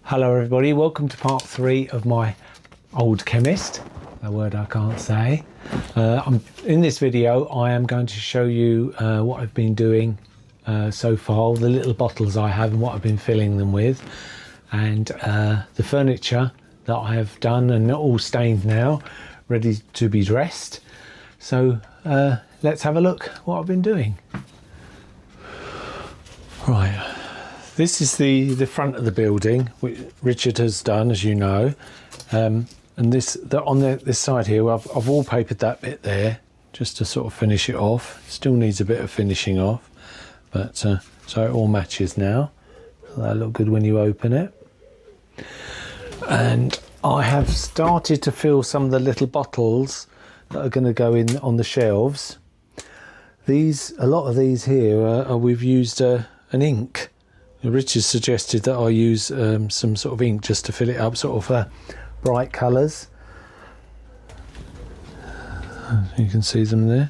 Hello everybody, welcome to part 3 of my old chemist, a word I can't say. In this video I am going to show you what I've been doing so far, the little bottles I have and what I've been filling them with, and the furniture that I have done and all stained now, ready to be dressed. So let's have a look what I've been doing. Right. This is the front of the building, which Richard has done, as you know, and on this side here, I've wallpapered that bit there just to sort of finish it off. Still needs a bit of finishing off, but so it all matches now. That'll look good when you open it. And I have started to fill some of the little bottles that are going to go in on the shelves. A lot of these here, we've used an ink. Richard suggested that I use some sort of ink just to fill it up, sort of bright colours. You can see them there.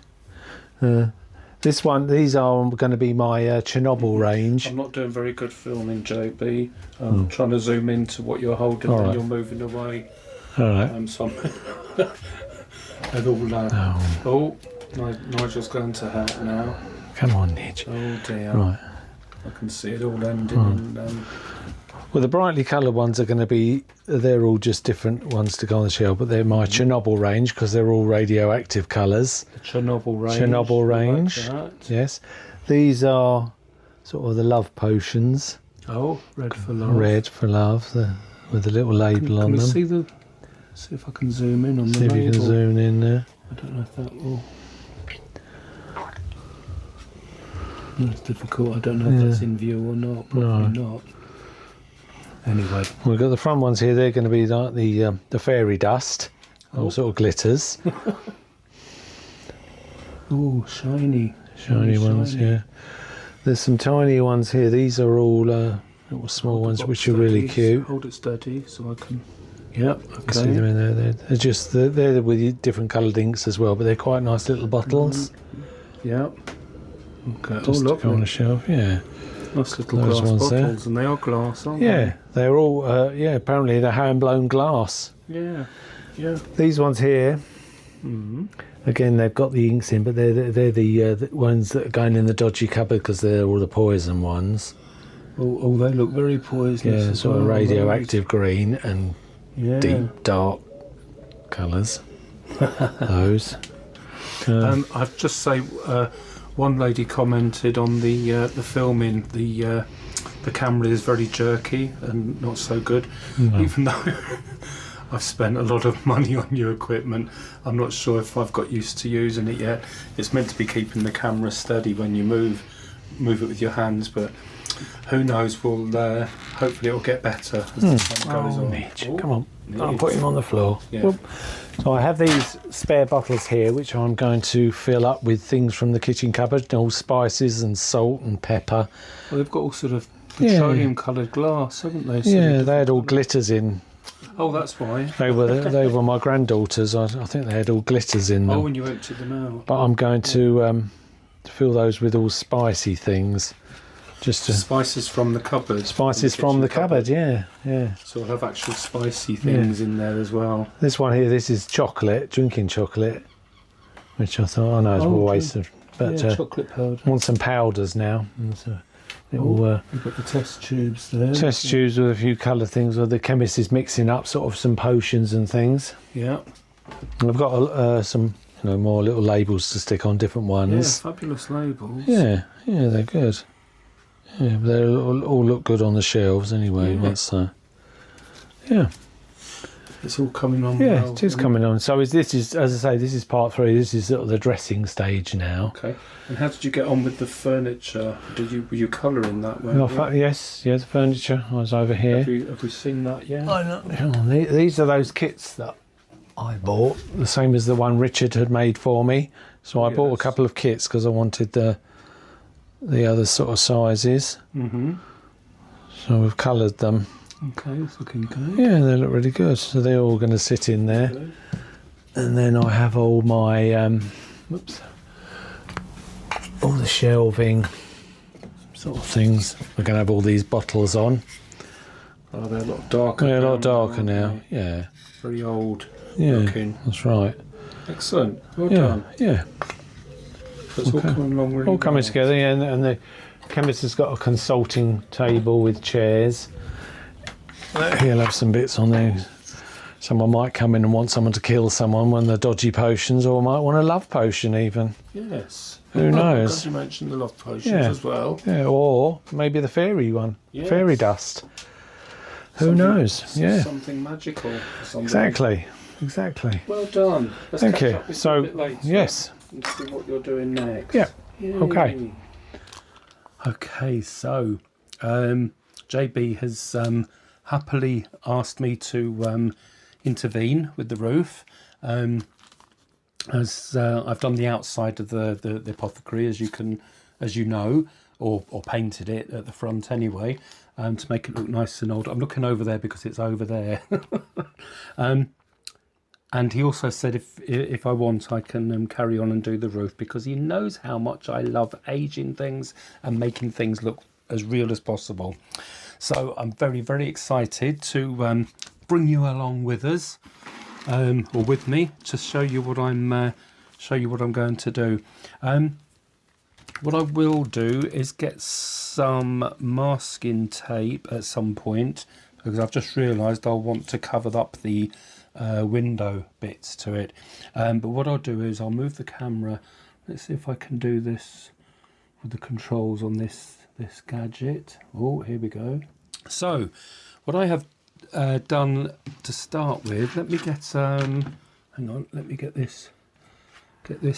These are going to be my Chernobyl range. I'm not doing very good filming, JB. I'm trying to zoom into what you're holding and you're moving away. All right. So and all Nigel's going to hurt now. Come on, Nige. Oh dear. Right. I can see it all ending in... Well, the brightly coloured ones are going to be, they're all just different ones to go on the shelf, but they're my Chernobyl range because they're all radioactive colours. The Chernobyl range. Chernobyl range, like yes. These are sort of the love potions. Oh, red for love. Red for love, with a little label on them. See if I can zoom in on the label. See if you can zoom in there. I don't know if that will... It's difficult. I don't know if that's in view or not. Probably not. Anyway, we've got the front ones here. They're going to be like the fairy dust, all sort of glitters. Oh, shiny ones. Yeah. There's some tiny ones here. These are all little small ones, which are really cute. Hold it steady so I can. Yep. Okay. See them in there. They're with different coloured inks as well, but they're quite nice little bottles. Yep. Okay. Just to go on the shelf, yeah. Nice little glass bottles, there. And they are glass, aren't they? Yeah, they're all, apparently they're hand-blown glass. Yeah. These ones here, again, they've got the inks in, but they're the ones that are going in the dodgy cupboard because they're all the poison ones. Oh, they look very poisonous. Yeah, sort of radioactive green and deep, dark colours. Those. I'd just say... one lady commented on the filming, the camera is very jerky and not so good. Even though I've spent a lot of money on new equipment, I'm not sure if I've got used to using it yet. It's meant to be keeping the camera steady when you move it with your hands, but who knows? Hopefully it'll get better as the time goes on. Mitch, come on, I'll put him on the floor. Yeah. So I have these spare bottles here, which I'm going to fill up with things from the kitchen cupboard, all spices and salt and pepper. Well, they've got all sort of petroleum-coloured glass, haven't they? Yeah, they had all glitters in. Oh, that's why. They were my granddaughters. I think they had all glitters in them. Oh, when you emptied them out. But I'm going to fill those with all spicy things. Spices from the cupboard. Spices from the cupboard, yeah. So I'll have actual spicy things in there as well. This one here, this is chocolate, drinking chocolate, which I thought, it's a waste of. But chocolate powder. I want some powders now. You've got the test tubes there. Test tubes with a few coloured things, where the chemist is mixing up sort of some potions and things. Yeah. And I've got some, more little labels to stick on different ones. Yeah, fabulous labels. Yeah, they're good. Yeah, but they all look good on the shelves anyway. It's all coming on. Yeah, well, it is coming on. So this is, as I say, this is part 3. This is sort of the dressing stage now. Okay. And how did you get on with the furniture? Were you colouring that way? Yes, the furniture. I was over here. Have we seen that yet? Oh no! Hang on. These are those kits that I bought, the same as the one Richard had made for me. So I bought a couple of kits because I wanted the other sort of sizes. So we've coloured them. Okay, it's looking good. Yeah, they look really good. So they're all going to sit in there. Okay. And then I have all my all the shelving sort of things. We're going to have all these bottles on. Oh, they're a lot darker. Yeah, a lot now, darker aren't now. they? Yeah. Very old Yeah. looking. That's right. Excellent. Well Yeah. done. Yeah. So it's all coming along really All coming well. together, yeah, and the chemist has got a consulting table with chairs. He'll have some bits on there. Someone might come in and want someone to kill someone, one of the dodgy potions, or might want a love potion even. Yes. Who knows? You mentioned the love potions Yeah. as well. Yeah, or maybe the fairy one. Yes. Fairy dust. Who knows? Yeah. Something magical. Exactly. Exactly. Well done. Let's Thank catch you. up with you So, a bit later yes. and see what you're doing next. Yeah. Yay. Okay. Okay, so JB has happily asked me to intervene with the roof. As I've done the outside of the apothecary, as you know, or painted it at the front anyway, to make it look nice and old. I'm looking over there because it's over there. And he also said if I want, I can carry on and do the roof, because he knows how much I love aging things and making things look as real as possible. So I'm very, very excited to bring you along with us, or with me, to show you what I'm going to do. What I will do is get some masking tape at some point, because I've just realised I'll want to cover up the window bits to it. But what I'll do is I'll move the camera. Let's see if I can do this with the controls on this gadget. Oh, here we go. So what I have done to start with, let me get hang on, let me get this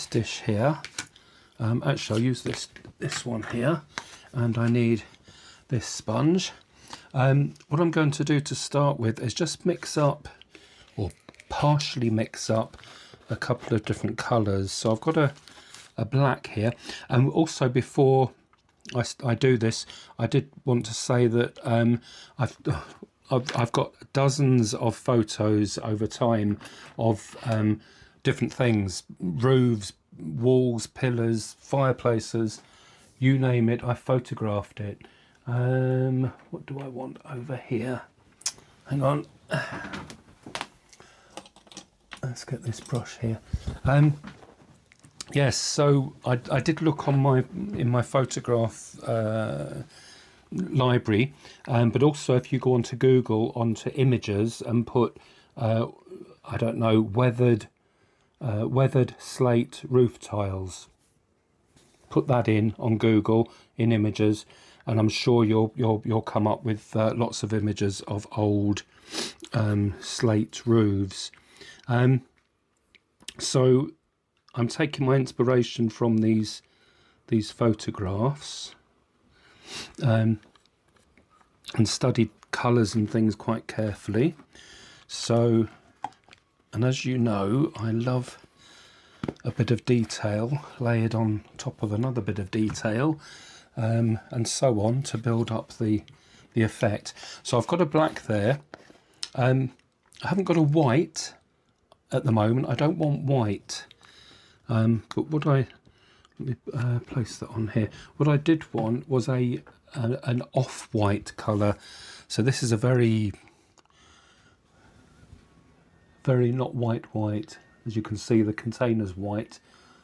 dish here. Actually, I'll use this one here, and I need this sponge. What I'm going to do to start with is just mix up, or partially mix up, a couple of different colours. So I've got a black here, and also before I do this, I did want to say that I've got dozens of photos over time of different things: roofs, walls, pillars, fireplaces, you name it. I photographed it. What do I want over here? Hang on. Let's get this brush here. Yes, so I did look on in my photograph library, but also if you go onto Google, onto images, and put I don't know, weathered slate roof tiles. Put that in on Google in images, and I'm sure you'll come up with lots of images of old slate roofs. So I'm taking my inspiration from these photographs, and studied colours and things quite carefully. So, and as you know, I love a bit of detail layered on top of another bit of detail, and so on, to build up the effect. So I've got a black there. I haven't got a white at the moment. I don't want white, but let me place that on here. What I did want was an off-white colour. So this is a very not white. As you can see, the container's white,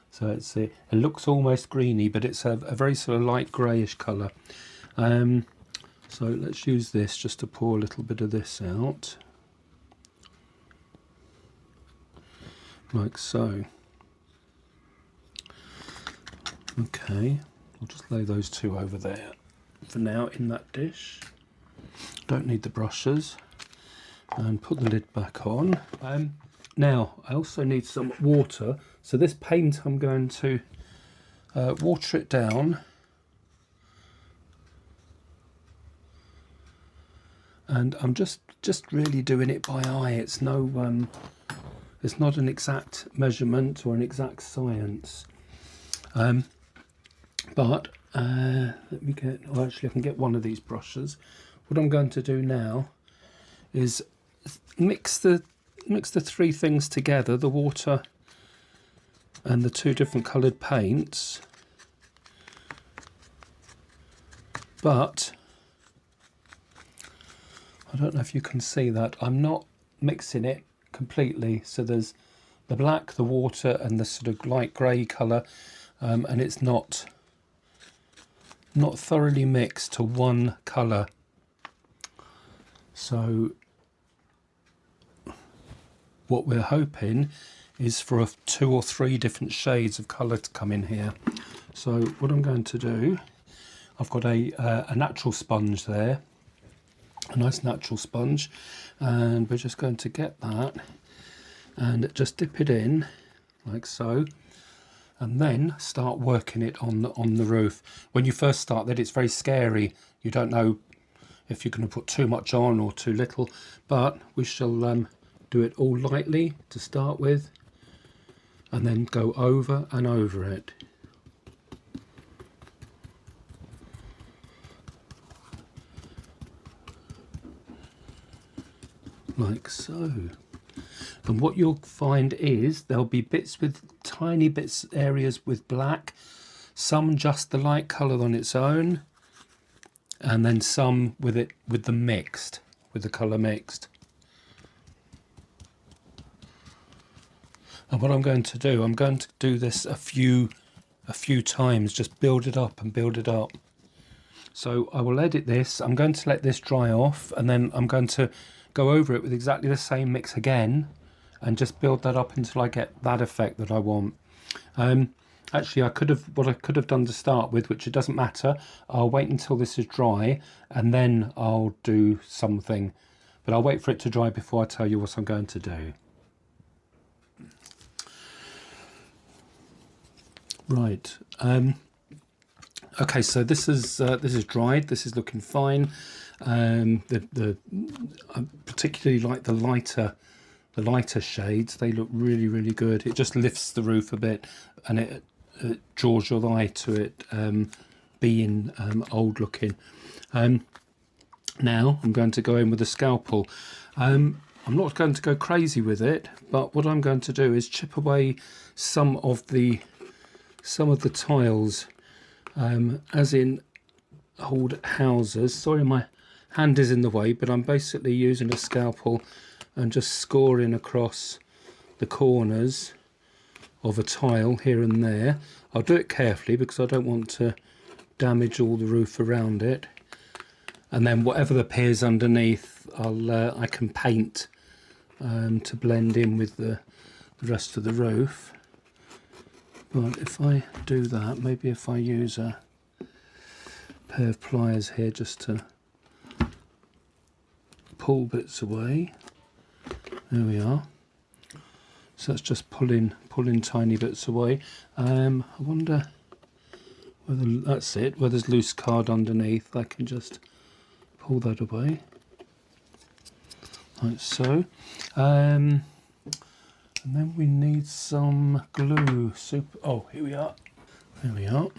so it looks almost greeny, but it's a very sort of light greyish colour. So let's use this just to pour a little bit of this out, like so. Okay, I'll just lay those two over there for now in that dish. Don't need the brushes, and put the lid back on. Now I also need some water, so this paint I'm going to water it down, and I'm just really doing it by eye. It's no it's not an exact measurement or an exact science, but let me get, oh, actually I can get one of these brushes. What I'm going to do now is mix the three things together, the water and the two different coloured paints, but I don't know if you can see that. I'm not mixing it completely. So there's the black, the water, and the sort of light grey colour, and it's not thoroughly mixed to one colour. So what we're hoping is for 2 or 3 different shades of colour to come in here. So what I'm going to do, I've got a natural sponge there, a nice natural sponge, and we're just going to get that and just dip it in like so, and then start working it on the roof. When you first start that, it's very scary. You don't know if you're going to put too much on or too little, but we shall do it all lightly to start with, and then go over and over it. Like so. And what you'll find is there'll be bits with tiny bits, areas with black, some just the light colour on its own, and then some with the mixed, with the colour mixed. And what I'm going to do this a few times, just build it up and build it up. So I will edit this. I'm going to let this dry off, and then I'm going to go over it with exactly the same mix again and just build that up until I get that effect that I want. Actually, what I could have done to start with, which it doesn't matter, I'll wait until this is dry and then I'll do something, but I'll wait for it to dry before I tell you what I'm going to do. Right. Okay, so this is dried. This is looking fine. I particularly like the lighter shades. They look really good. It just lifts the roof a bit, and it draws your eye to it being old looking. Now I'm going to go in with a scalpel. I'm not going to go crazy with it, but what I'm going to do is chip away some of the tiles, as in old houses. Sorry, my hand is in the way, but I'm basically using a scalpel and just scoring across the corners of a tile here and there. I'll do it carefully because I don't want to damage all the roof around it. And then whatever appears underneath, I can paint to blend in with the rest of the roof. But if I do that, maybe if I use a pair of pliers here just to pull bits away. There we are. So that's just pulling tiny bits away. I wonder whether that's it, where there's loose card underneath. I can just pull that away like so. And then we need some glue. Oh, here we are. There we are.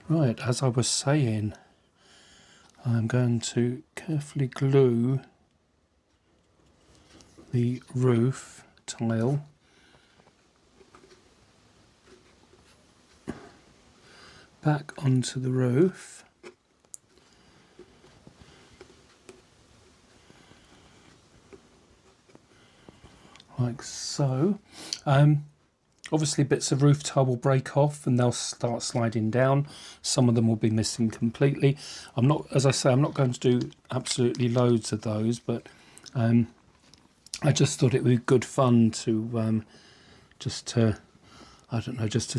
Right, as I was saying, I'm going to carefully glue the roof tile back onto the roof. Like so. Obviously bits of roof tile will break off and they'll start sliding down. Some of them will be missing completely. As I say, I'm not going to do absolutely loads of those, but I just thought it would be good fun to just to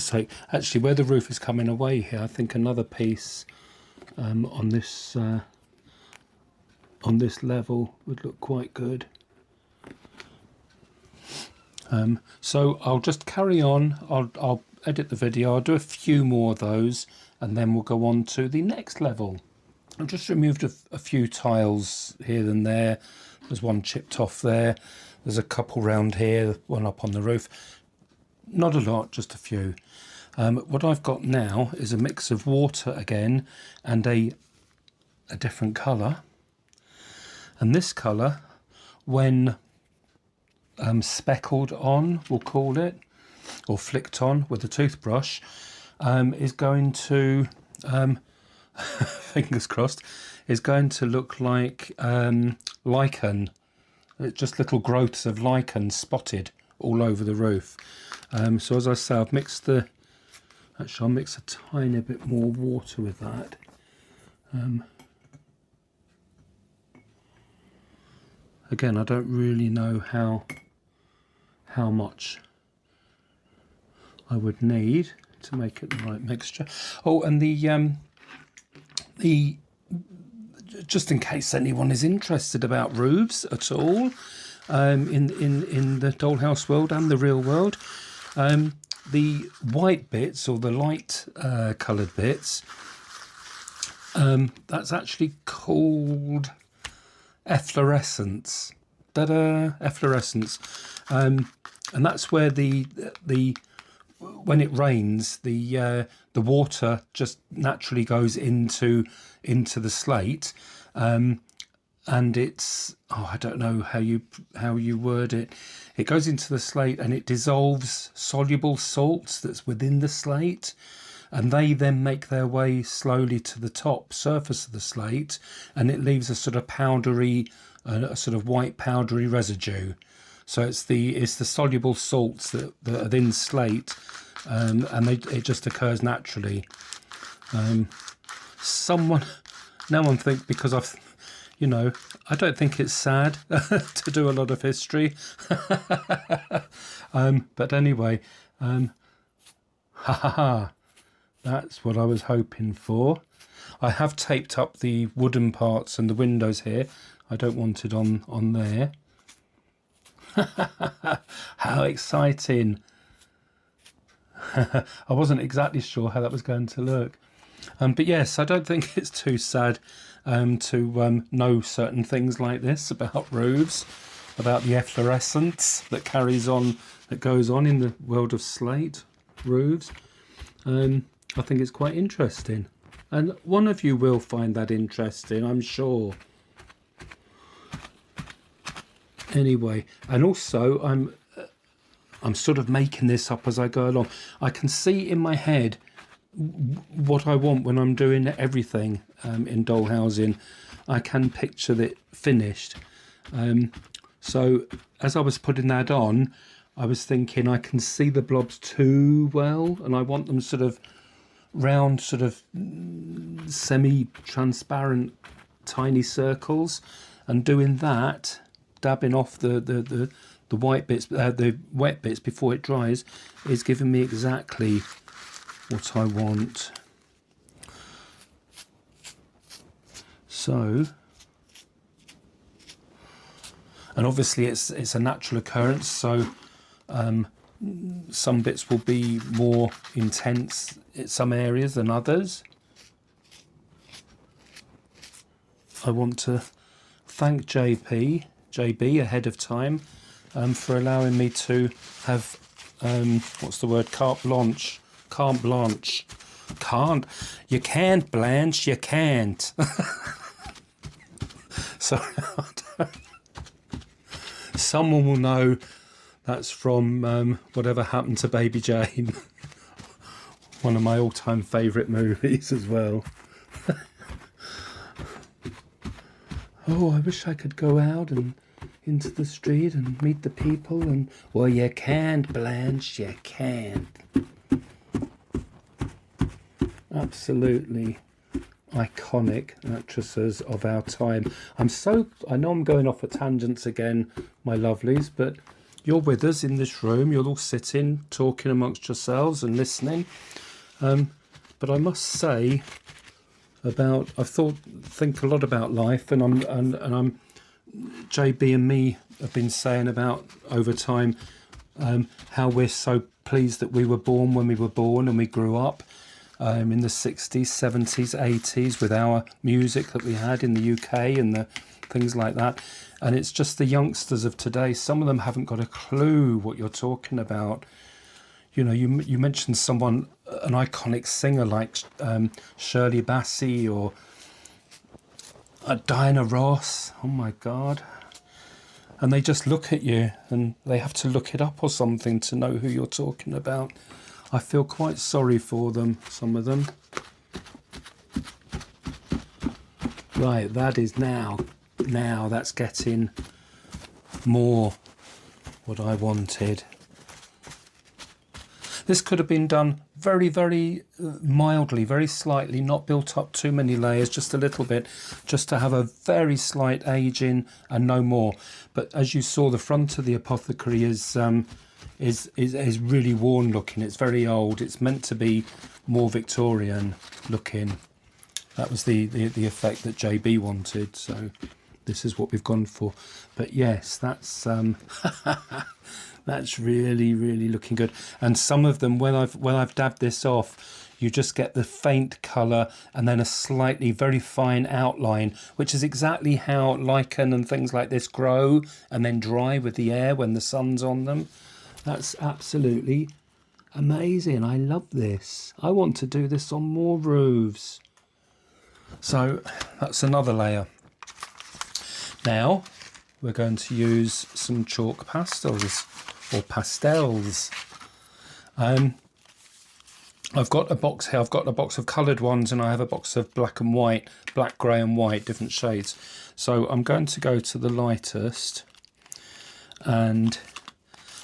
say, actually, where the roof is coming away here, I think another piece on this level would look quite good. So I'll just carry on. I'll edit the video. I'll do a few more of those, and then we'll go on to the next level. I've just removed a few tiles here and there. There's one chipped off there. There's a couple round here, one up on the roof. Not a lot, just a few. What I've got now is a mix of water again and a different colour. And this colour, when speckled on, we'll call it, or flicked on with a toothbrush, is going to, fingers crossed, is going to look like lichen. It's just little growths of lichen spotted all over the roof. So as I say, I've mixed the... Actually, I'll mix a tiny bit more water with that. Again, I don't really know how much I would need to make it the right mixture. Oh, and the just in case anyone is interested about roofs at all, in the dollhouse world and the real world, the white bits or the light coloured bits, that's actually called efflorescence. Efflorescence, and that's where the when it rains, the water just naturally goes into the slate, and it's, oh, I don't know how you word it. It goes into the slate and it dissolves soluble salts that's within the slate, and they then make their way slowly to the top surface of the slate, and it leaves a sort of powdery, a sort of white powdery residue. So it's the soluble salts that are in slate, and it just occurs naturally. Now I'm thinking, because I don't think it's sad to do a lot of history. But anyway, that's what I was hoping for. I have taped up the wooden parts and the windows here. I don't want it on there. How exciting. I wasn't exactly sure how that was going to look. But yes, I don't think it's too sad to know certain things like this about roofs, about the efflorescence that goes on in the world of slate roofs. I think it's quite interesting, and one of you will find that interesting, I'm sure. Anyway, and also I'm sort of making this up as I go along. I can see in my head what I want when I'm doing everything in dollhousing. I can picture it finished. So as I was putting that on, I was thinking I can see the blobs too well, and I want them sort of round, sort of semi-transparent tiny circles, and doing that, dabbing off the white bits, the wet bits before it dries, is giving me exactly what I want. So, and obviously it's a natural occurrence, so some bits will be more intense in some areas than others. I want to thank JB ahead of time for allowing me to have what's the word, carte blanche. You can't blanche, you can't. So someone will know that's from Whatever Happened to Baby Jane, one of my all-time favourite movies as well. Oh, I wish I could go out and into the street and meet the people, and well, you can't, Blanche, you can't. Absolutely iconic actresses of our time. I know I'm going off at tangents again, my lovelies, but you're with us in this room. You're all sitting, talking amongst yourselves and listening. But I must say, I think a lot about life, and I'm JB and me have been saying about over time how we're so pleased that we were born when we were born, and we grew up in the 60s, 70s, 80s with our music that we had in the UK and the things like that. And it's just the youngsters of today, some of them haven't got a clue what you're talking about. You know, you mentioned someone, an iconic singer like Shirley Bassey or Diana Ross. Oh my God. And they just look at you and they have to look it up or something to know who you're talking about. I feel quite sorry for them, some of them. Right, that is now that's getting more what I wanted. This could have been done very, very mildly, very slightly, not built up too many layers, just a little bit, just to have a very slight aging and no more. But as you saw, the front of the Apothecary is really worn looking. It's very old. It's meant to be more Victorian looking. That was the effect that JB wanted, so this is what we've gone for. But yes, that's that's really, really looking good. And some of them, when I've dabbed this off, you just get the faint colour and then a slightly very fine outline, which is exactly how lichen and things like this grow and then dry with the air when the sun's on them. That's absolutely amazing. I love this. I want to do this on more roofs. So that's another layer. Now we're going to use some chalk pastels or pastels. I've got a box here. I've got a box of coloured ones and I have a box of black and white, black, grey and white, different shades. So I'm going to go to the lightest, and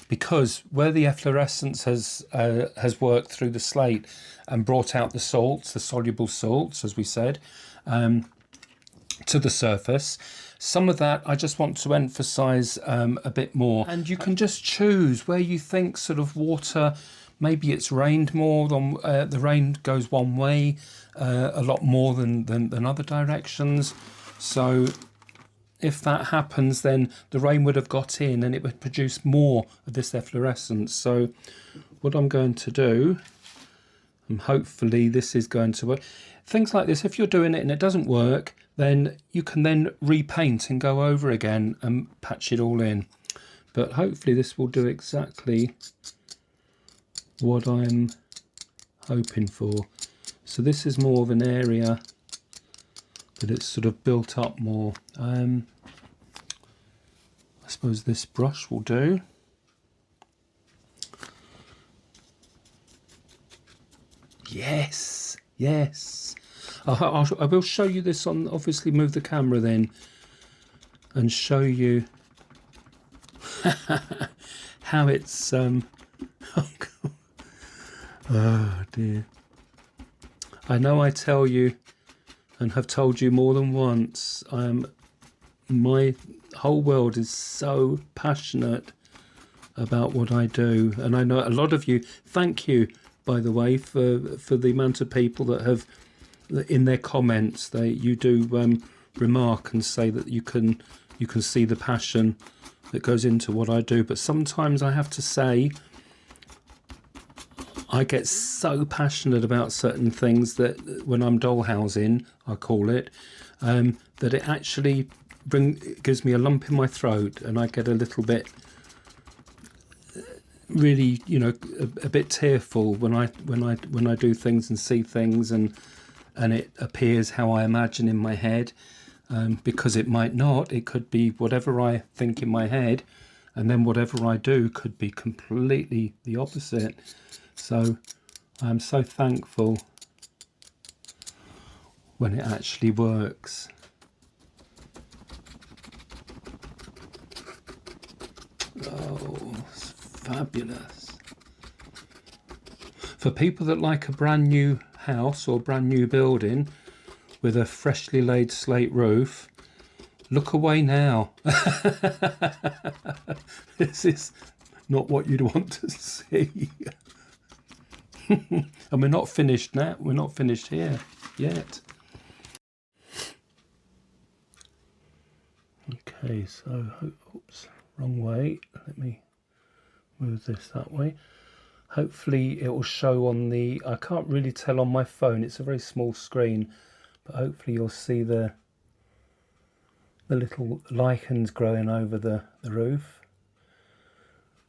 because where the efflorescence has worked through the slate and brought out the salts, the soluble salts, as we said, to the surface, some of that I just want to emphasize a bit more. And you can just choose where you think sort of water, maybe it's rained more than the rain goes one way a lot more than other directions. So if that happens, then the rain would have got in and it would produce more of this efflorescence. So what I'm going to do, and hopefully this is going to work, things like this, if you're doing it and it doesn't work, then you can then repaint and go over again and patch it all in. But hopefully this will do exactly what I'm hoping for. So this is more of an area that it's sort of built up more. I suppose this brush will do. Yes, yes. I will show you this on, obviously move the camera then and show you how it's oh dear. I know I tell you and have told you more than once, my whole world is so passionate about what I do, and I know a lot of you, thank you by the way for the amount of people that have in their comments, you do remark and say that you can see the passion that goes into what I do. But sometimes I have to say I get so passionate about certain things that when I'm dollhousing, I call it, that it actually gives me a lump in my throat, and I get a little bit really, you know, a bit tearful when I do things and see things and it appears how I imagine in my head, because it might not. It could be whatever I think in my head, and then whatever I do could be completely the opposite. So I'm so thankful when it actually works. Oh, it's fabulous. For people that like a brand new house or brand new building with a freshly laid slate roof, look away now. This is not what you'd want to see. And we're not finished now. We're not finished here yet. Okay, so oops, wrong way. Let me move this that way. Hopefully it will show on the, I can't really tell on my phone, it's a very small screen, but hopefully you'll see the little lichens growing over the roof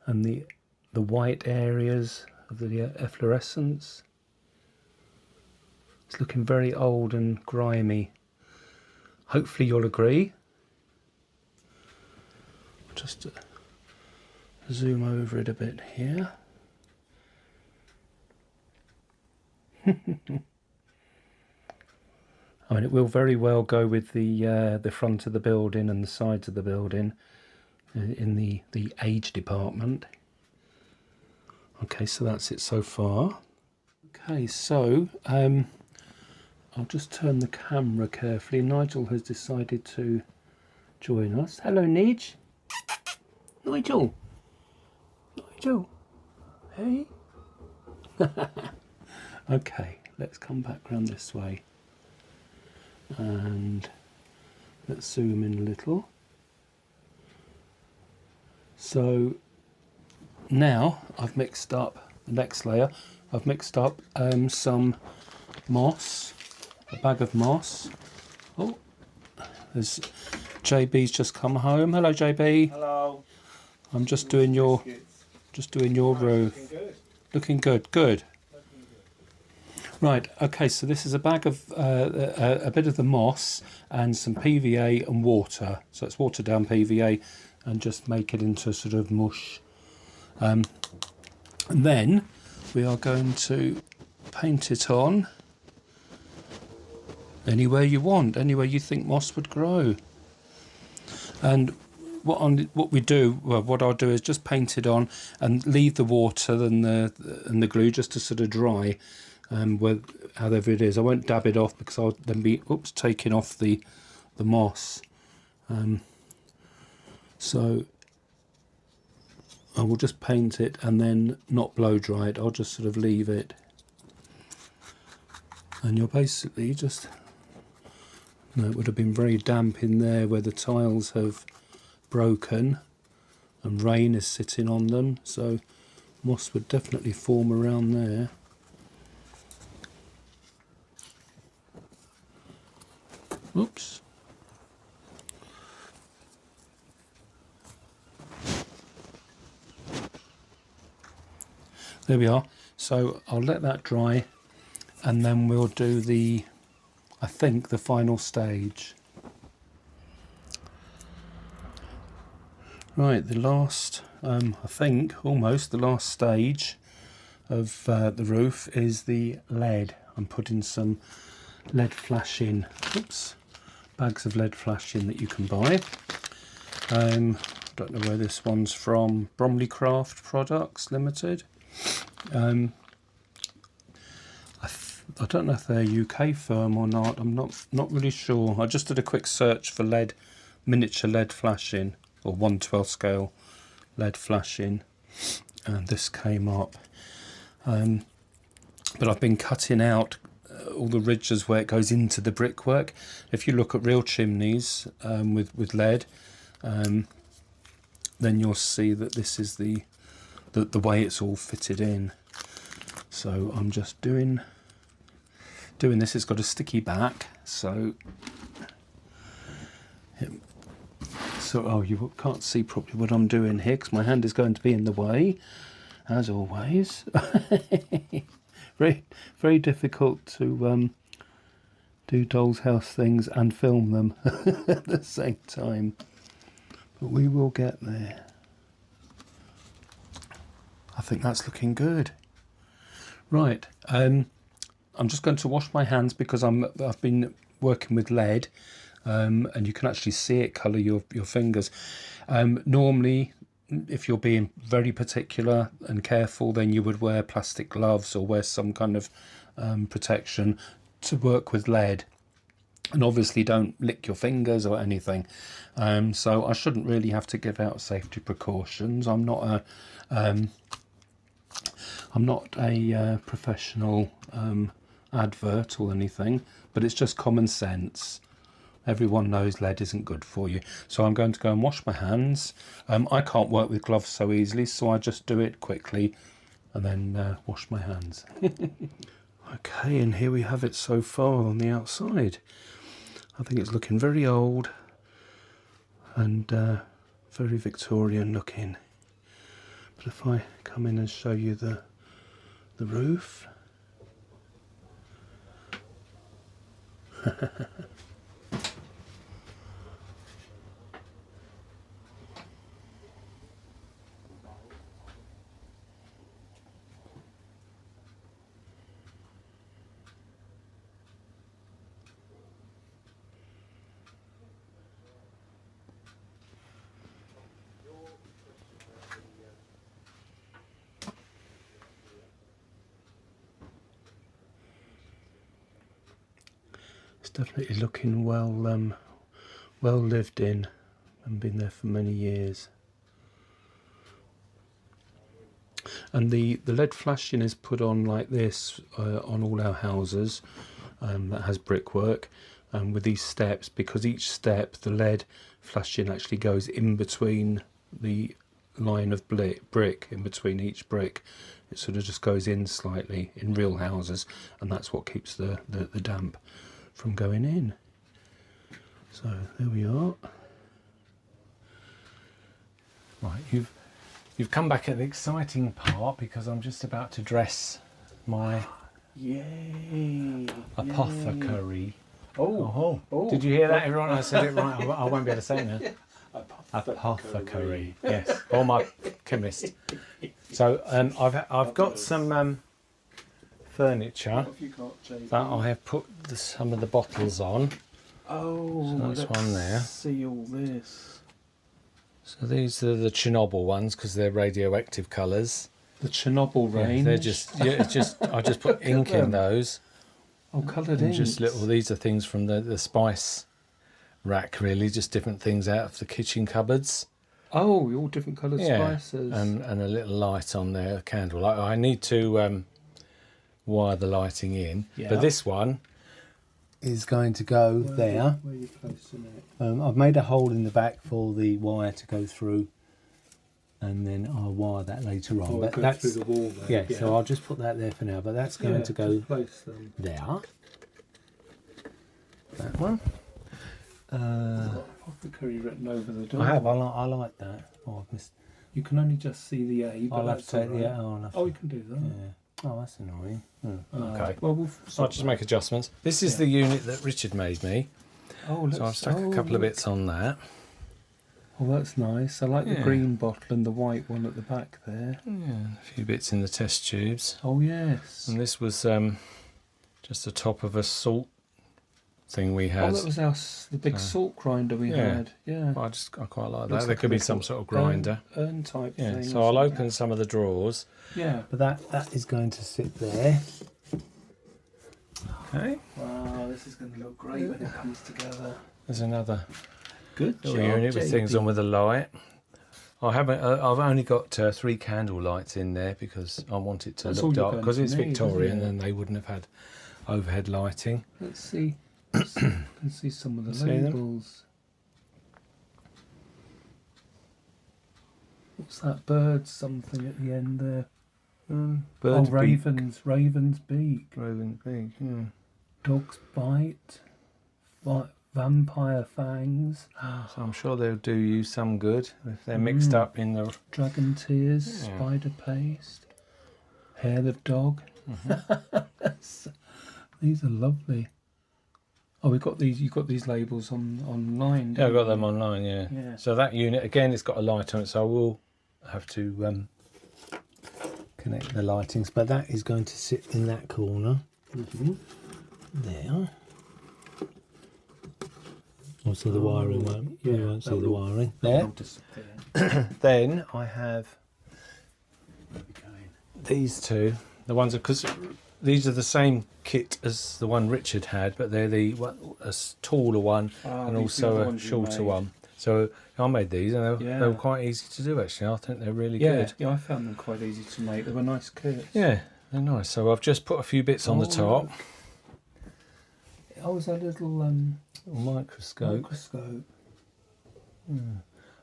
and the white areas of the efflorescence. It's looking very old and grimy. Hopefully you'll agree. Just zoom over it a bit here. I mean, it will very well go with the front of the building and the sides of the building in the age department. Okay, so that's it so far. Okay, so I'll just turn the camera carefully. Nigel has decided to join us. Hello, Nige. Nigel. Nigel. Hey. Okay, let's come back round this way. And let's zoom in a little. So now I've mixed up the next layer. I've mixed up some moss, a bag of moss. Oh, there's JB's just come home. Hello, JB. Hello. I'm just doing your roof. Looking good. Good. Right. Okay. So this is a bag of a bit of the moss and some PVA and water. So it's watered down PVA, and just make it into sort of mush. And then we are going to paint it on anywhere you want, anywhere you think moss would grow. And what I'll do is just paint it on and leave the water and the glue just to sort of dry, however it is. I won't dab it off because I'll then be taking off the moss. So I will just paint it and then not blow dry it. I'll just sort of leave it, and you're basically just. No, it would have been very damp in there where the tiles have broken and rain is sitting on them, so moss would definitely form around there. Oops. There we are. So I'll let that dry, and then we'll do I think the final stage. Right, the last, I think almost the last stage of the roof is the lead. I'm putting some lead flashing, bags of lead flashing that you can buy. I don't know where this one's from. Bromley Craft Products Limited. I don't know if they're a UK firm or not. I'm not really sure. I just did a quick search for miniature lead flashing, or 1/12 scale lead flashing, and this came up. But I've been cutting out all the ridges where it goes into the brickwork. If you look at real chimneys with lead, then you'll see that this is the way it's all fitted in. So I'm just doing this. It's got a sticky back, so you can't see properly what I'm doing here because my hand is going to be in the way, as always. Very, very difficult to do doll's house things and film them at the same time, but we will get there. I think that's looking good. Right, I'm just going to wash my hands because I've been working with lead, and you can actually see it colour your fingers. Normally, if you're being very particular and careful, then you would wear plastic gloves or wear some kind of protection to work with lead, and obviously don't lick your fingers or anything. So I shouldn't really have to give out safety precautions. I'm not a professional advert or anything, but it's just common sense. Everyone knows lead isn't good for you. So I'm going to go and wash my hands. I can't work with gloves so easily, so I just do it quickly and then wash my hands. Okay, and here we have it so far on the outside. I think it's looking very old and very Victorian looking. But if I come in and show you the roof. definitely looking well lived in and been there for many years. And the lead flashing is put on like this on all our houses that has brickwork, with these steps, because each step the lead flashing actually goes in between the line of brick, in between each brick. It sort of just goes in slightly in real houses, and that's what keeps the damp from going in. So there we are. Right, you've come back at the exciting part, because I'm just about to dress my Yay! apothecary. Oh. Did you hear that, everyone? I said it right. I won't be able to say it now. Apothecary. Yes, or my chemist. So I've got some furniture What have you got, JB? that I have put some of the bottles on. Oh, So that's one there. See all this. So these are the Chernobyl ones, because they're radioactive colours. The Chernobyl range. Yeah, they're just it's just I just put ink in those. Oh, coloured And ink. just little. These are things from the spice rack, really, just different things out of the kitchen cupboards. Oh, all different coloured spices. And a little light on there, a candle light. I need to wire the lighting in, but this one is going to go there. Where are you placing it? I've made a hole in the back for the wire to go through, and then I'll wire that later on. But that's through the wall there. yeah, so I'll just put that there for now. But that's going to go place them. there. That one. Apothecary written over the door. I have. I like that. Oh, I've missed. You can only just see the A. But I'll have that's to take all the. right. Oh, Oh, you can do that. yeah. Oh, that's annoying. Okay. Well, we'll I'll just make adjustments. This is the unit that Richard made me. Oh, So I've stuck a couple of bits on that. Oh, that's nice. I like the green bottle and the white one at the back there. Yeah, a few bits in the test tubes. Oh, yes. And this was just the top of a salt thing we had. Oh, that was the big salt grinder we had. Yeah. I quite like that. Looks There like could a be little some sort of grinder. Urn type Yeah, thing. so I'll open some of the drawers. Yeah. But that is going to sit there. Okay. Wow, this is going to look great when it comes together. There's another Good little job, unit with things on with a light. I haven't. I've only got 3 candle lights in there because I want it to That's all look you're dark, going because to it's need, Victorian isn't it? and they wouldn't have had overhead lighting. Let's see. Let's see some of the See them? labels. What's that bird something at the end there? Bird's beak. Raven's beak. Raven's beak, yeah. Dog's bite. Vampire fangs. So I'm sure they'll do you some good if they're mixed up in the. Dragon tears. Yeah. Spider paste. Hair of dog. These are lovely. Oh, we got these. You got these labels online. Yeah, I got them online. Yeah. Yeah. So that unit again, it's got a light on it, so I will have to connect the lightings. But that is going to sit in that corner there. Also, the wiring won't. yeah, You won't see that the will- wiring They'll there. disappear. Then I have these two. The ones because these are the same kit as the one Richard had, but they're a taller one and these are the also a ones you shorter made. one. So I made these, and they were quite easy to do. Actually, I think they're really good. Yeah, I found them quite easy to make. They were nice kits. Yeah, they're nice. So I've just put a few bits on the top. Oh, is that a little Microscope. microscope?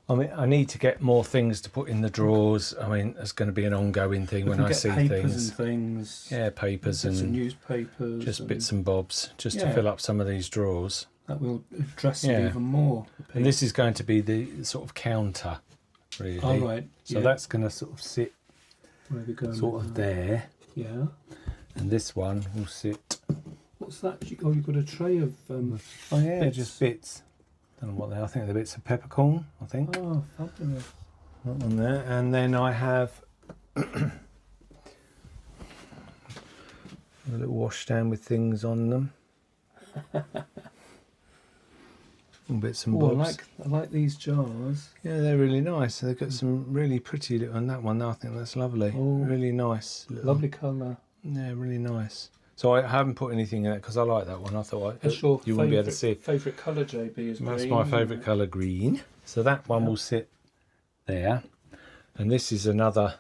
I mean, I need to get more things to put in the drawers. I mean, it's going to be an ongoing thing when I see papers things. and things. Yeah, papers Bits of and newspapers. just bits and bobs, just to Yeah. fill up some of these drawers. That will dress Yeah. it even more. And this is going to be the sort of counter, really. Oh, right. So that's going to sort of sit where we going sort with of that? there, Yeah. and this one will sit. What's that? Oh, you've got a tray of. Oh yeah, bits. just bits. Don't know what they are. I think they're bits of peppercorn. I think Oh, fabulous. that one there, and then I have a little washstand with things on them. All bits and Oh, bobs. I like these jars. Yeah, they're really nice. They've got some really pretty. And that one, I think that's lovely. Oh. Really nice. Little- Lovely colour. Yeah, really nice. So I haven't put anything in it because I like that one. I thought you wouldn't be able to see it. Favourite colour, JB, is green. That's my favourite colour, green. So that one will sit there. And this is another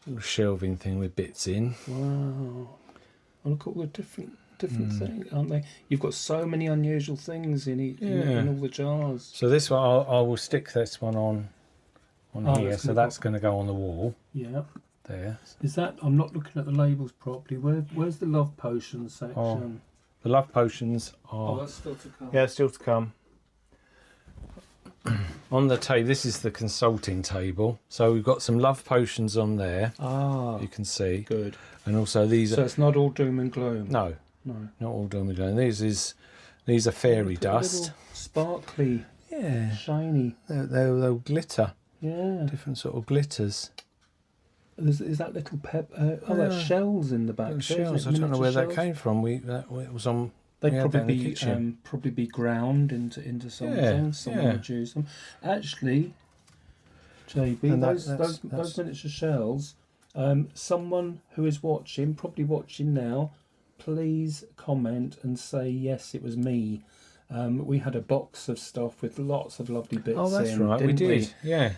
little shelving thing with bits in. Wow. Oh, look at all the different things, aren't they? You've got so many unusual things in all the jars. So this one, I will stick this one on here. So that's going to go on the wall. Yeah. There. Is that? I'm not looking at the labels properly. Where's the love potions section? Oh, the love potions are. Oh, that's still to come. Yeah, still to come. On the table, this is the consulting table. So we've got some love potions on there. Ah, you can see. Good. And also these. So it's not all doom and gloom. No, not all doom and gloom. These are fairy dust. Sparkly. Yeah. Shiny. They'll glitter. Yeah. Different sort of glitters. Is that little that's shells in the back. Shells. I don't know where that came from. It was on. They'd probably be ground into something. Someone would use them. Actually, JB, those miniature shells. Someone who is probably watching now, please comment and say yes, it was me. We had a box of stuff with lots of lovely bits. Oh, that's right. We did. Yeah.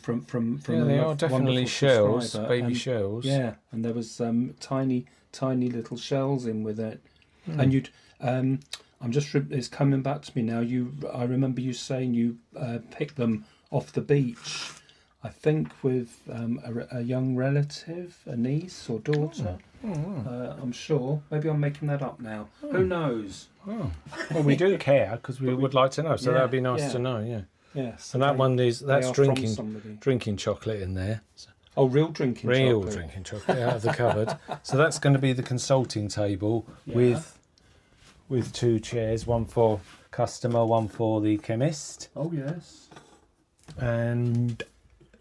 From they are definitely shells, baby shells. Yeah, and there was tiny little shells in with it, and you'd. It's coming back to me now. I remember you saying you picked them off the beach. I think with a young relative, a niece or daughter. I'm sure. Maybe I'm making that up now. Who knows? Oh. Well, we do care because we would like to know. So that'd be nice to know. Yeah. Yes. And that's drinking chocolate in there. So. Oh, real drinking chocolate out of the cupboard. So that's going to be the consulting table with two chairs, one for customer, one for the chemist. Oh yes. And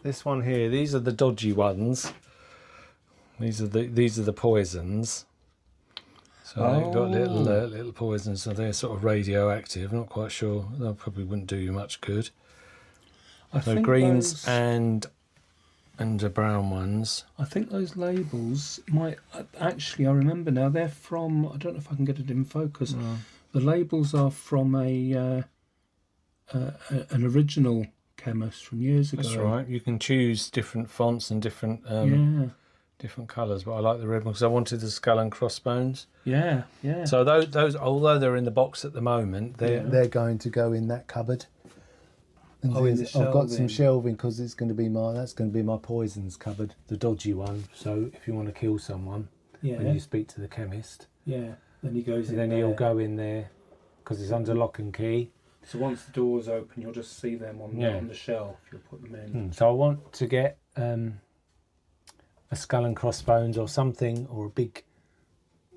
this one here, these are the dodgy ones. These are the poisons. So they've got little poisons, so they're sort of radioactive. Not quite sure. They probably wouldn't do you much good. So greens and the brown ones. I think those labels might actually. I remember now. They're from. I don't know if I can get it in focus. The labels are from an original chemist from years ago. That's right. You can choose different fonts and different different colours, but I like the red one because I wanted the skull and crossbones. Yeah. So those, although they're in the box at the moment, they're going to go in that cupboard. And I've got some shelving because that's going to be my poisons cupboard, the dodgy one. So if you want to kill someone, when you speak to the chemist, then he goes in. Then he'll go in there because it's under lock and key. So once the door's open, you'll just see them on the shelf. You'll put them in. So I want to get a skull and crossbones or something, or a big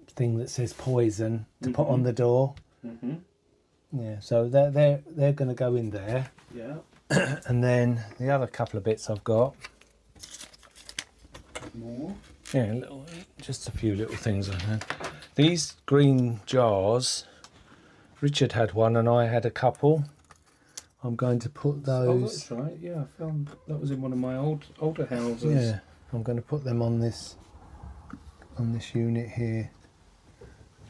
thing that says poison to put on the door. Yeah, so they're going to go in there. Yeah. And then the other couple of bits I've got. More. Yeah, just a few little things I had. These green jars. Richard had one and I had a couple. I'm going to put those. Oh, that's right. Yeah, I found that was in one of my older houses. Yeah, I'm going to put them on this unit here.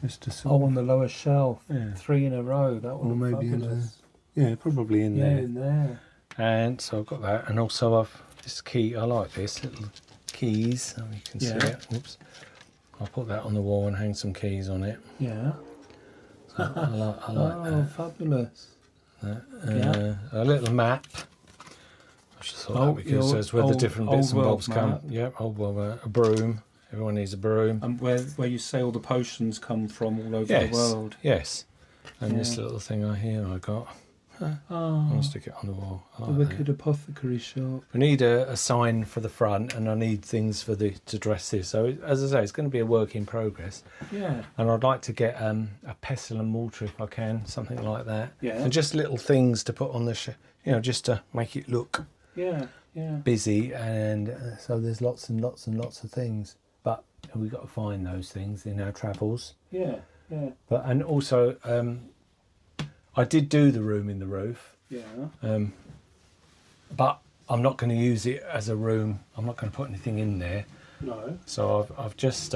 Just to sort on the lower shelf. Yeah. 3 in a row. That one. Or maybe probably in there. Yeah, in there. And so I've got that, and also this key. I like this little keys. Oh, you can see it. Oops. I'll put that on the wall and hang some keys on it. Yeah. So I like that. Fabulous. A little map. I just thought that because says where the different bits and bobs come. Yep, old world. A broom. Everyone needs a broom. And where you say all the potions come from all over the world. Yes. And this little thing I got. I'm going to stick it on the wall. The Wicked Apothecary Shop. I need a sign for the front, and I need things to dress this. So as I say, it's going to be a work in progress. Yeah. And I'd like to get a pestle and mortar if I can, something like that. Yeah. And just little things to put on the just to make it look busy. And so there's lots and lots and lots of things. But we've got to find those things in our travels. Yeah. But and also, I did do the room in the roof. Yeah. But I'm not going to use it as a room. I'm not going to put anything in there. No. So I've just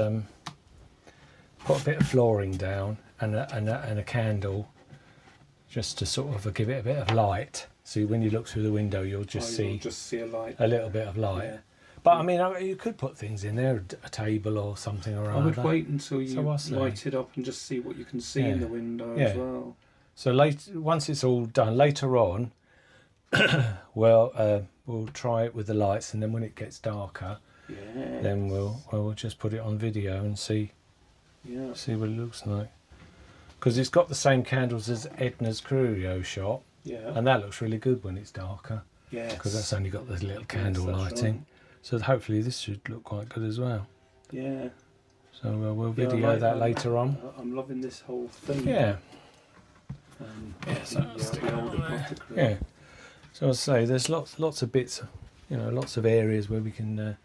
put a bit of flooring down and a candle, just to sort of give it a bit of light. So when you look through the window, you'll just see a light. a little bit of light. Yeah. But I mean, you could put things in there, a table or something or other. I would wait until you So I say. light it up and just see what you can see in the window Yeah. as well. So once it's all done, later on, we'll try it with the lights, and then when it gets darker, then we'll just put it on video and see what it looks like. Because it's got the same candles as Edna's Curio shop, and that looks really good when it's darker. Yes. Because that's only got the little candle lighting. Right. So hopefully this should look quite good as well. Yeah. So we'll video that later on. I'm loving this whole thing. Yeah. The old apothecary. Yeah. So I say there's lots of bits, lots of areas where we can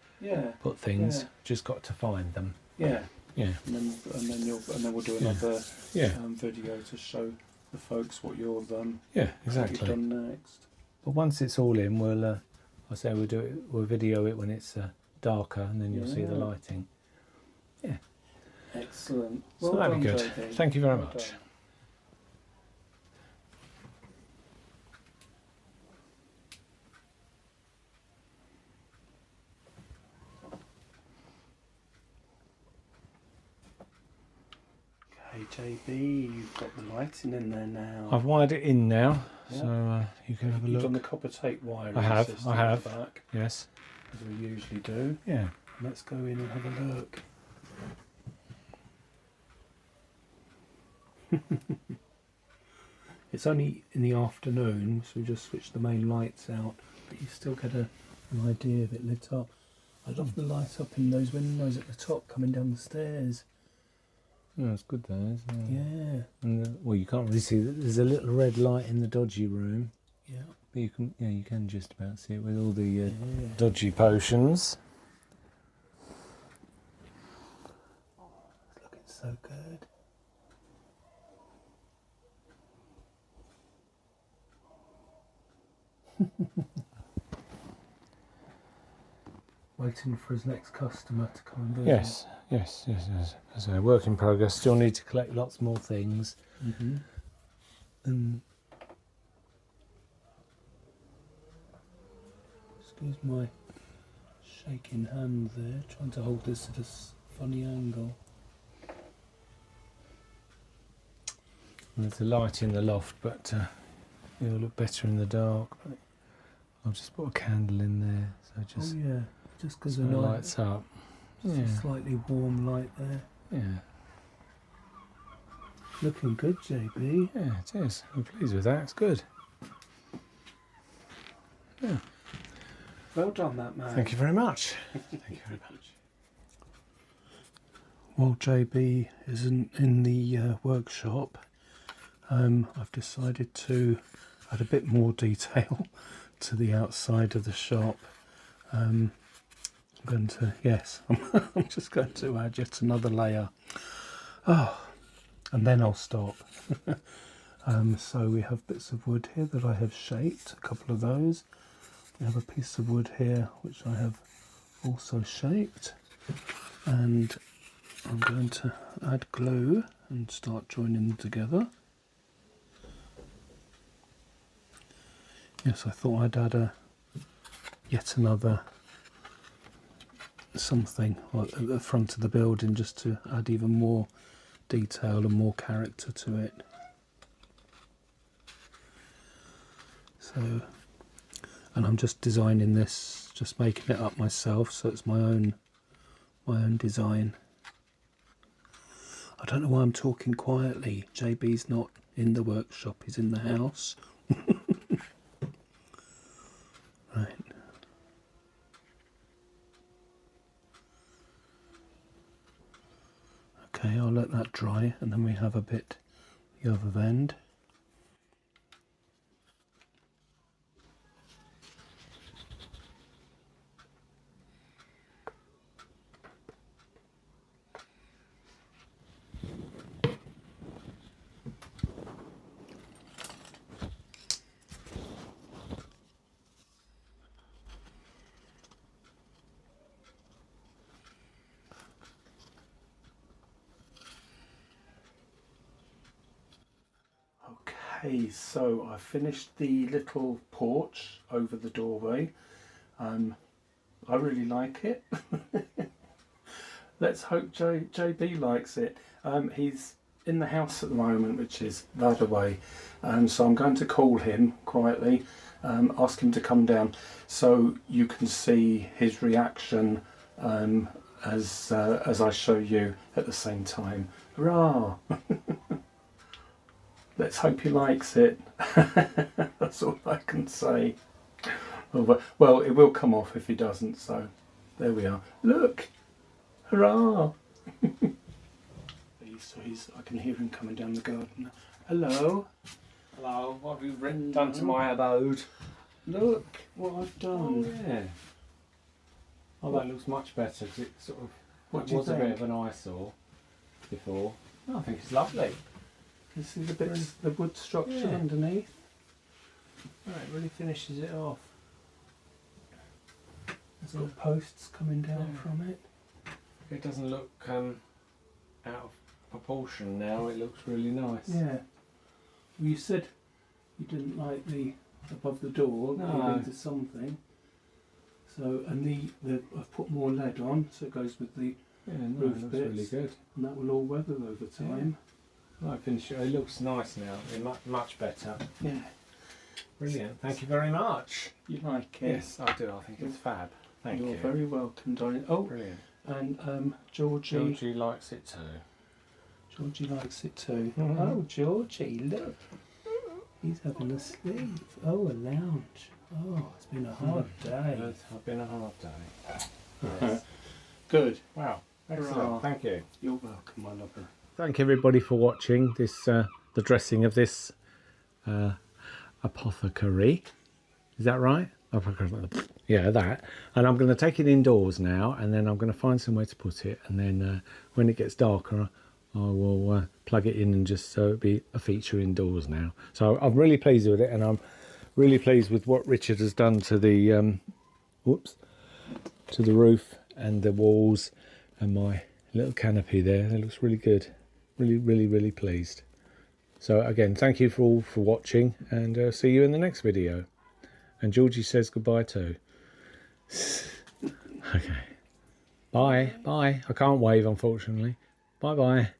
put things. Yeah. Just got to find them. Yeah. Yeah. And then we'll do another video to show the folks what you've exactly. what you've done next. But once it's all in, we'll we'll video it when it's darker, and then you'll see the lighting. Yeah. Excellent. So that'd be good. JD. Thank you very Well much. done. Okay, JB, you've got the lighting in there now. I've wired it in now, so you can have a You've look. done the copper tape wiring. I have. system I have. at the back, Yes. as we usually do. Yeah. Let's go in and have a look. It's only in the afternoon, so we just switch the main lights out, but you still get an idea of it lit up. I love the light up in those windows at the top coming down the stairs. Oh, it's good though, isn't it? Yeah. And you can't really see that there's a little red light in the dodgy room, Yeah. but you can just about see it with all the dodgy potions. It's looking so good. Waiting for his next customer to come and visit. Yes. As a work in progress, still need to collect lots more things. Mm-hmm. And Excuse my shaking hand there, trying to hold this at a funny angle. there's a light in the loft, but it'll look better in the dark. But I'll just put a candle in there, so just because so the it light, lights up. just a slightly warm light there. Yeah. Looking good, JB. Yeah, it is. I'm pleased with that. It's good. Yeah. Well done, that man. Thank you very much. Thank you very much. While JB isn't in the workshop, I've decided to add a bit more detail to the outside of the shop. I'm just going to add yet another layer. And then I'll stop. So we have bits of wood here that I have shaped, a couple of those. We have a piece of wood here which I have also shaped, and I'm going to add glue and start joining them together. Yes, I thought I'd add yet another something at the front of the building, just to add even more detail and more character to it. So, and I'm just designing this, just making it up myself, so it's my own design. I don't know why I'm talking quietly. JB's not in the workshop, he's in the house. Right. Okay, I'll let that dry, and then we have a bit the other end. Okay, so I finished the little porch over the doorway. I really like it. Let's hope JB likes it. He's in the house at the moment, which is that away. So I'm going to call him quietly, ask him to come down so you can see his reaction as I show you at the same time. Hurrah! Let's hope he likes it. That's all I can say. Well, it will come off if he doesn't, so there we are. Look! Hurrah! I can hear him coming down the garden. Hello? Hello, what have you done to my abode? Look what I've done. Oh, yeah. Oh, that looks much better because it sort of What do you was a think? bit of an eyesore before. No, I think it's lovely. You see the bits, the wood structure Yeah. underneath? Right, it really finishes it off. There's little posts coming down Yeah. from it. It doesn't look out of proportion now, it looks really nice. Yeah. Well, you said you didn't like the above the door, No. you needed something. So, and I've put more lead on, so it goes with the, Yeah, no, Roof it looks bits. really good. and that will all weather over time. Right, finish it. It looks nice now. Much better. Yeah. Brilliant. Thank you very much. You like it? Yes, I do. I think it's fab. Thank You're you. very welcome, darling. Oh, Brilliant. and Georgie. Georgie likes it too. Georgie likes it too. Mhm. Oh, Georgie, look. He's having a sleep. Oh, a lounge. Oh, it's been a hard day. It's been a hard day. Yes. Good. Wow. Excellent. Hurrah. Thank you. You're welcome, my lover. Thank everybody for watching this the dressing of this apothecary. Is that right? Yeah, that. And I'm going to take it indoors now, and then I'm going to find somewhere to put it, and then when it gets darker I will plug it in and just so it'll be a feature indoors now. So I'm really pleased with it, and I'm really pleased with what Richard has done to the to the roof and the walls and my little canopy there. It looks really good. Really pleased. So again, thank you all for watching, and see you in the next video. And Georgie says goodbye too. Okay. Bye. I can't wave, unfortunately. Bye.